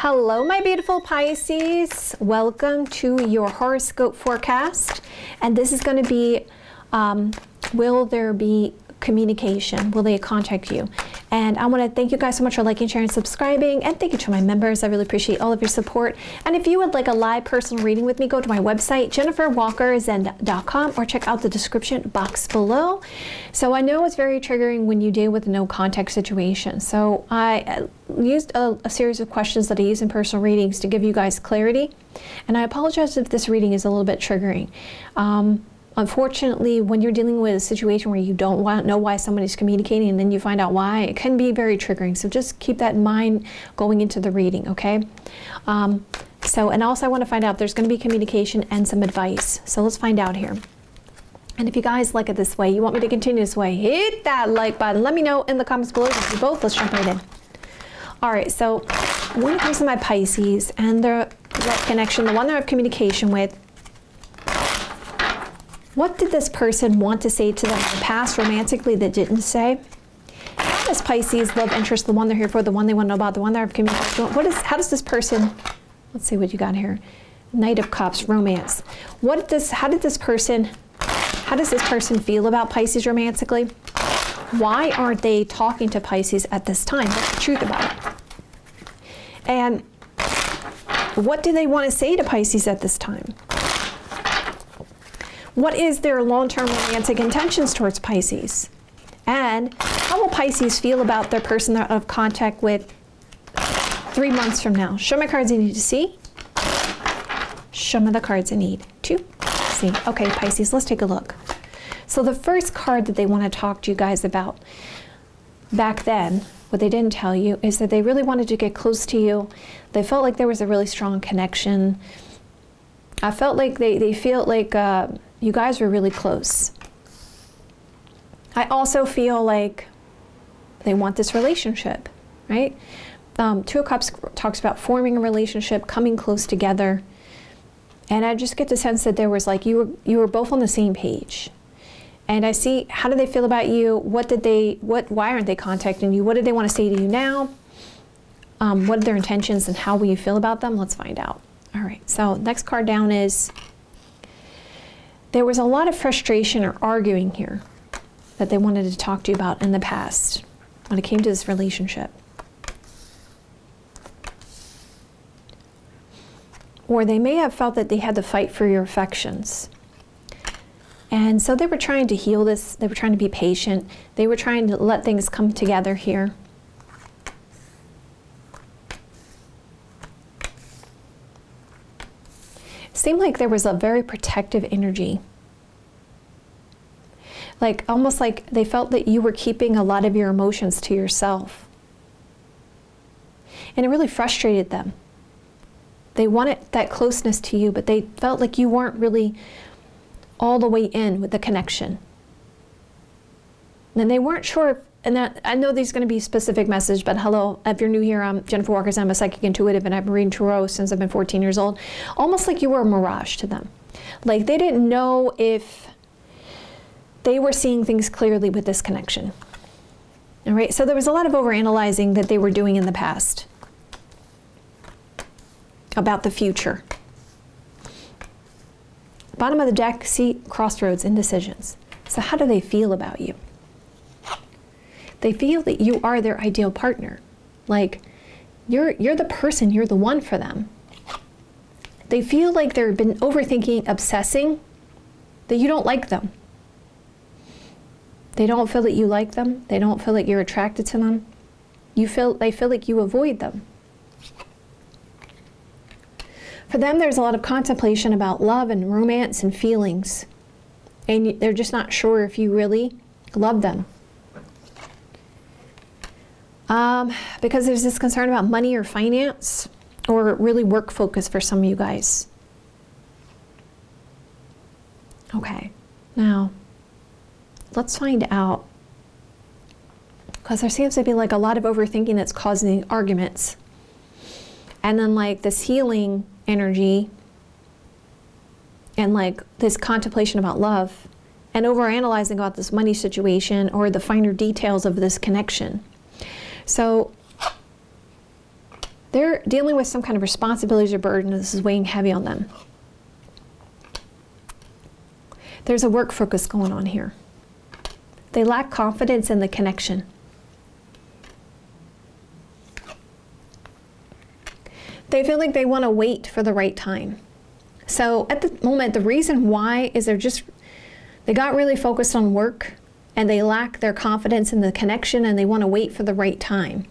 Hello, my beautiful Pisces. Welcome to your horoscope forecast. And this is going to be, will there be communication? Will they contact you? And I want to thank you guys so much for liking, sharing, subscribing, and thank you to my members. I really appreciate all of your support. And if you would like a live personal reading with me, go to my website, jenniferwalkerzen.com, or check out the description box below. So I know it's very triggering when you deal with no contact situation. So I used a series of questions that I use in personal readings to give you guys clarity. And I apologize if this reading is a little bit triggering. Unfortunately, when you're dealing with a situation where you don't know why somebody's communicating and then you find out why, it can be very triggering. So just keep that in mind going into the reading, okay? And also I want to find out, there's going to be communication and some advice. So let's find out here. And if you guys like it this way, you want me to continue this way, hit that like button. Let me know in the comments below. If you both, let's jump right in. All right, so when it comes to my Pisces and the connection, the one that I have communication with, what did this person want to say to them in the past romantically that didn't say? How does Pisces, love interest, the one they're here for, the one they want to know about, the one they're communicating, how does this person, let's see what you got here. Knight of Cups, romance. How does this person feel about Pisces romantically? Why aren't they talking to Pisces at this time? What's the truth about it? And what do they want to say to Pisces at this time? What is their long-term romantic intentions towards Pisces? And how will Pisces feel about their person they're out of contact with 3 months from now? Show me cards you need to see. Show me the cards I need to see. Okay, Pisces, let's take a look. So the first card that they want to talk to you guys about back then, what they didn't tell you, is that they really wanted to get close to you. They felt like there was a really strong connection. I felt like they feel like you guys were really close. I also feel like they want this relationship, right? Two of Cups talks about forming a relationship, coming close together. And I just get the sense that there was like, you were both on the same page. And I see, how do they feel about you? Why aren't they contacting you? What did they want to say to you now? What are their intentions and how will you feel about them? Let's find out. All right, so next card down is, there was a lot of frustration or arguing here that they wanted to talk to you about in the past when it came to this relationship. Or they may have felt that they had to fight for your affections. And so they were trying to heal this. They were trying to be patient. They were trying to let things come together here. Seemed like there was a very protective energy. Like, almost like they felt that you were keeping a lot of your emotions to yourself. And it really frustrated them. They wanted that closeness to you, but they felt like you weren't really all the way in with the connection. And they weren't sure if, and that, I know there's going to be a specific message, but hello, if you're new here, I'm Jennifer Walker Zen. I'm a psychic intuitive, and I've been reading tarot since I've been 14 years old. Almost like you were a mirage to them. Like they didn't know if they were seeing things clearly with this connection. All right, so there was a lot of overanalyzing that they were doing in the past about the future. Bottom of the deck, see crossroads, indecisions. So how do they feel about you? They feel that you are their ideal partner. Like you're the person, you're the one for them. They feel like they've been overthinking, obsessing, that you don't like them. They don't feel that you like them. They don't feel like you're attracted to them. They feel like you avoid them. For them, there's a lot of contemplation about love and romance and feelings. And they're just not sure if you really love them. Because there's this concern about money or finance, or really work focus for some of you guys. Okay, now let's find out, because there seems to be like a lot of overthinking that's causing arguments. And then like this healing energy and like this contemplation about love and overanalyzing about this money situation or the finer details of this connection. So They're dealing with some kind of responsibilities or burden. This is weighing heavy on them. There's a work focus going on here. They lack confidence in the connection. They feel like they want to wait for the right time. So at the moment, the reason why is they got really focused on work and they lack their confidence in the connection and they want to wait for the right time.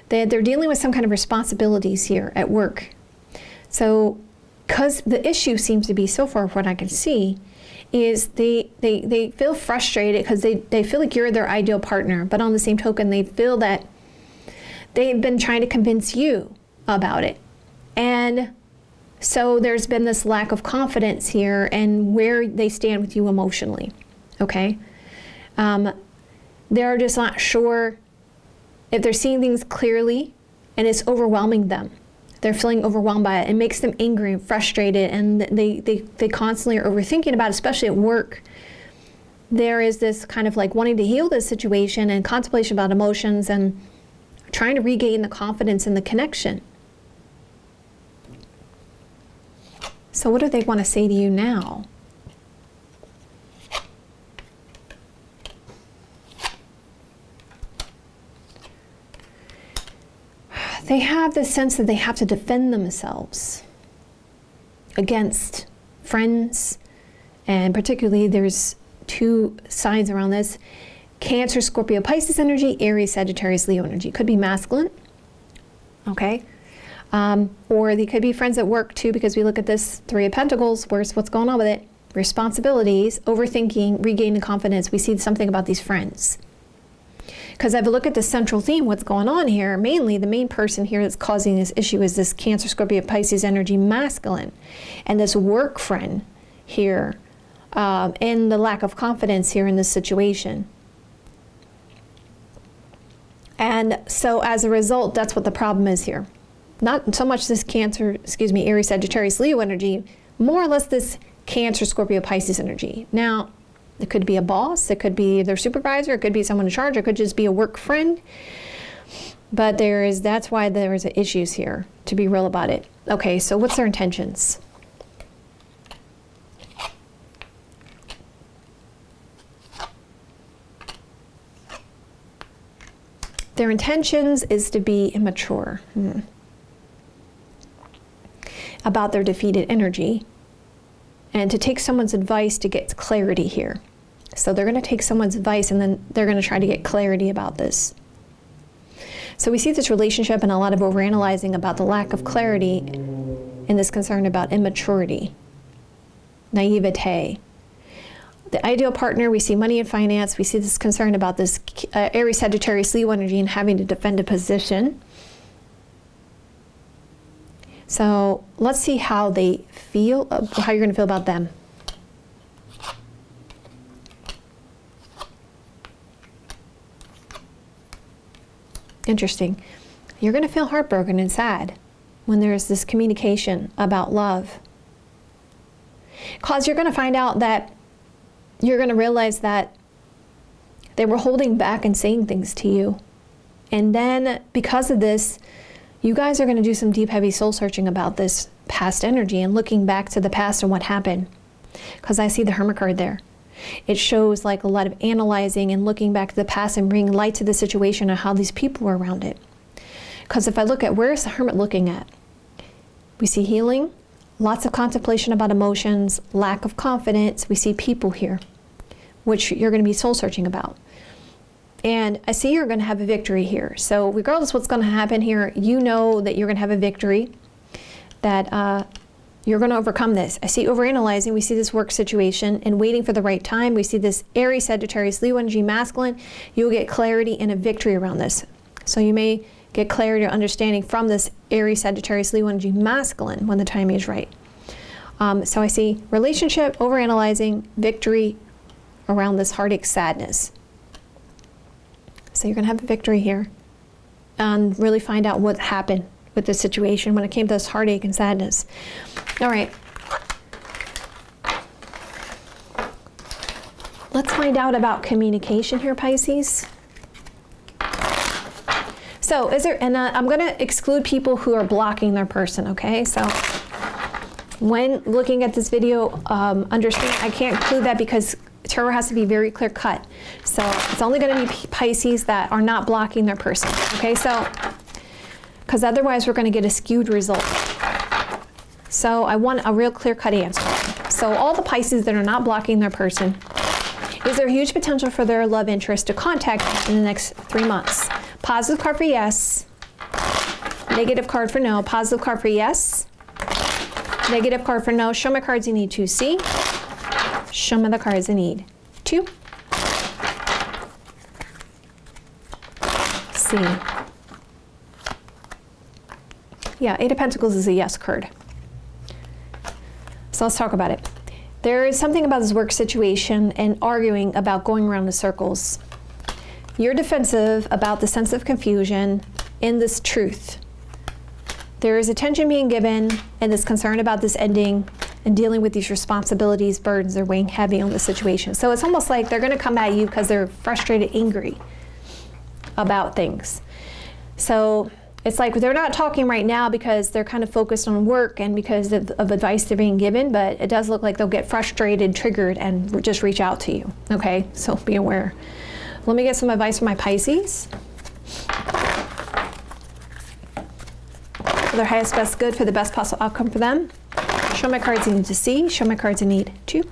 They're dealing with some kind of responsibilities here at work. So because the issue seems to be, so far what I can see, is they feel frustrated because they feel like you're their ideal partner, but on the same token, they feel that they've been trying to convince you about it. And so there's been this lack of confidence here and where they stand with you emotionally, okay? They're just not sure if they're seeing things clearly and it's overwhelming them. They're feeling overwhelmed by it. It makes them angry and frustrated, and they constantly are overthinking about it, especially at work. There is this kind of like wanting to heal this situation and contemplation about emotions and trying to regain the confidence in the connection. So what do they want to say to you now? They have this sense that they have to defend themselves against friends, and particularly there's two signs around this: Cancer, Scorpio, Pisces energy, Aries, Sagittarius, Leo energy. Could be masculine, okay? Or they could be friends at work too, because we look at this Three of Pentacles, where's what's going on with it? Responsibilities, overthinking, regaining confidence. We see something about these friends. Because if I look at the central theme, what's going on here, mainly the main person here that's causing this issue is this Cancer, Scorpio, Pisces energy masculine. And this work friend here, and the lack of confidence here in this situation. And so as a result, that's what the problem is here. Not so much this Aries, Sagittarius, Leo energy, more or less this Cancer, Scorpio, Pisces energy. Now, it could be a boss, it could be their supervisor, it could be someone in charge, it could just be a work friend. But that's why there is issues here, to be real about it. Okay, so what's their intentions? Their intentions is to be immature about their defeated energy and to take someone's advice to get clarity here. So they're going to take someone's advice and then they're going to try to get clarity about this. So we see this relationship and a lot of overanalyzing about the lack of clarity and this concern about immaturity, naivete. The ideal partner, we see money and finance. We see this concern about this Aries, Sagittarius, Leo energy and having to defend a position. So let's see how they feel, how you're going to feel about them. Interesting. You're going to feel heartbroken and sad when there's this communication about love. Because you're going to find out that you're going to realize that they were holding back and saying things to you. And then because of this, you guys are going to do some deep, heavy soul searching about this past energy and looking back to the past and what happened. Because I see the Hermit card there. It shows like a lot of analyzing and looking back to the past and bringing light to the situation and how these people were around it. Because if I look at where's the Hermit looking at, we see healing, lots of contemplation about emotions, lack of confidence. We see people here, which you're going to be soul searching about. And I see you're going to have a victory here. So regardless what's going to happen here, you know that you're going to have a victory, that you're going to overcome this. I see overanalyzing. We see this work situation and waiting for the right time. We see this Aries, Sagittarius, Leo energy masculine. You'll get clarity and a victory around this. So you may get clarity or understanding from this Aries, Sagittarius, Leo energy masculine when the timing is right. So I see relationship, overanalyzing, victory around this heartache, sadness. So you're going to have a victory here and really find out what happened with this situation when it came to this heartache and sadness. All right. Let's find out about communication here, Pisces. So is there, and I'm going to exclude people who are blocking their person, okay? So when looking at this video, understand I can't include that because tarot has to be very clear cut. So it's only going to be Pisces that are not blocking their person, okay? So, because otherwise we're going to get a skewed result. So I want a real clear cut answer. So all the Pisces that are not blocking their person, is there huge potential for their love interest to contact in the next 3 months? Positive card for yes. Negative card for no. Positive card for yes. Negative card for no. Show me cards you need to see. Show me the cards I need to see. Yeah, Eight of Pentacles is a yes card. So let's talk about it. There is something about this work situation and arguing about going around in circles. You're defensive about the sense of confusion in this truth. There is attention being given and this concern about this ending and dealing with these responsibilities, burdens are weighing heavy on the situation. So it's almost like they're going to come at you because they're frustrated, angry about things. So it's like they're not talking right now because they're kind of focused on work and because of advice they're being given, but it does look like they'll get frustrated, triggered, and just reach out to you. Okay, so be aware. Let me get some advice from my Pisces. For their highest best good, for the best possible outcome for them. Show my cards you need to see. Show my cards you need to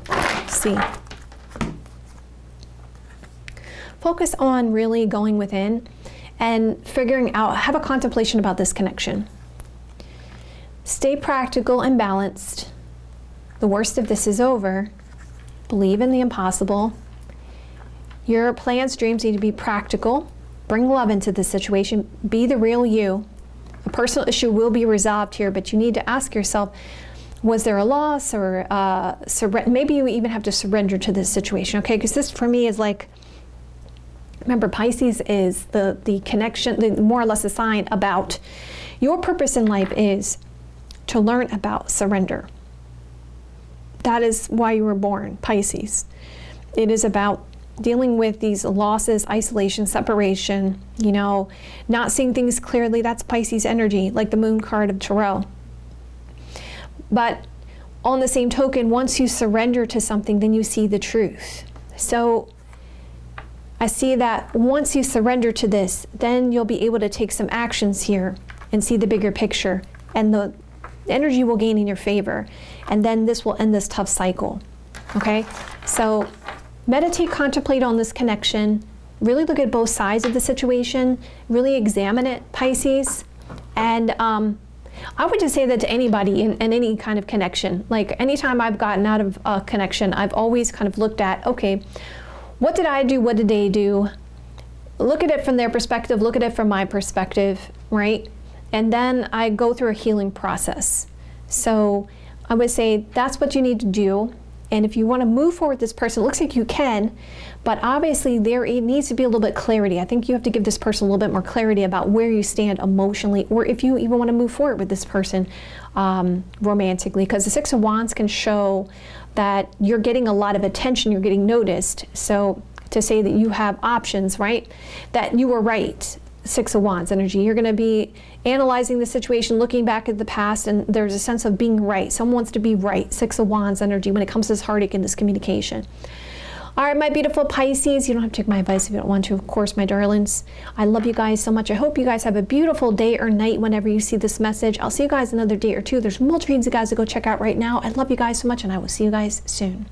see. Focus on really going within and figuring out, have a contemplation about this connection. Stay practical and balanced. The worst of this is over. Believe in the impossible. Your plans, dreams need to be practical. Bring love into this situation. Be the real you. A personal issue will be resolved here, but you need to ask yourself, was there a loss or maybe you even have to surrender to this situation, okay? Because this for me is like, remember, Pisces is the connection, more or less a sign about your purpose in life is to learn about surrender. That is why you were born, Pisces. It is about dealing with these losses, isolation, separation, you know, not seeing things clearly. That's Pisces energy, like the moon card of tarot. But on the same token, once you surrender to something, then you see the truth. So I see that once you surrender to this, then you'll be able to take some actions here and see the bigger picture, and the energy will gain in your favor. And then this will end this tough cycle, okay? So meditate, contemplate on this connection, really look at both sides of the situation, really examine it, Pisces. And I would just say that to anybody in any kind of connection. Like anytime I've gotten out of a connection, I've always kind of looked at, okay, what did I do? What did they do? Look at it from their perspective, look at it from my perspective, right? And then I go through a healing process. So I would say that's what you need to do. And if you want to move forward with this person, it looks like you can, but obviously it needs to be a little bit clarity. I think you have to give this person a little bit more clarity about where you stand emotionally, or if you even want to move forward with this person romantically, because the Six of Wands can show that you're getting a lot of attention, you're getting noticed. So to say that you have options, right? That you were right. Six of Wands energy. You're going to be analyzing the situation, looking back at the past, and there's a sense of being right. Someone wants to be right. Six of Wands energy when it comes to this heartache and this communication. All right, my beautiful Pisces, you don't have to take my advice if you don't want to, of course, my darlings. I love you guys so much. I hope you guys have a beautiful day or night whenever you see this message. I'll see you guys another day or two. There's multiple readings you guys to go check out right now. I love you guys so much, and I will see you guys soon.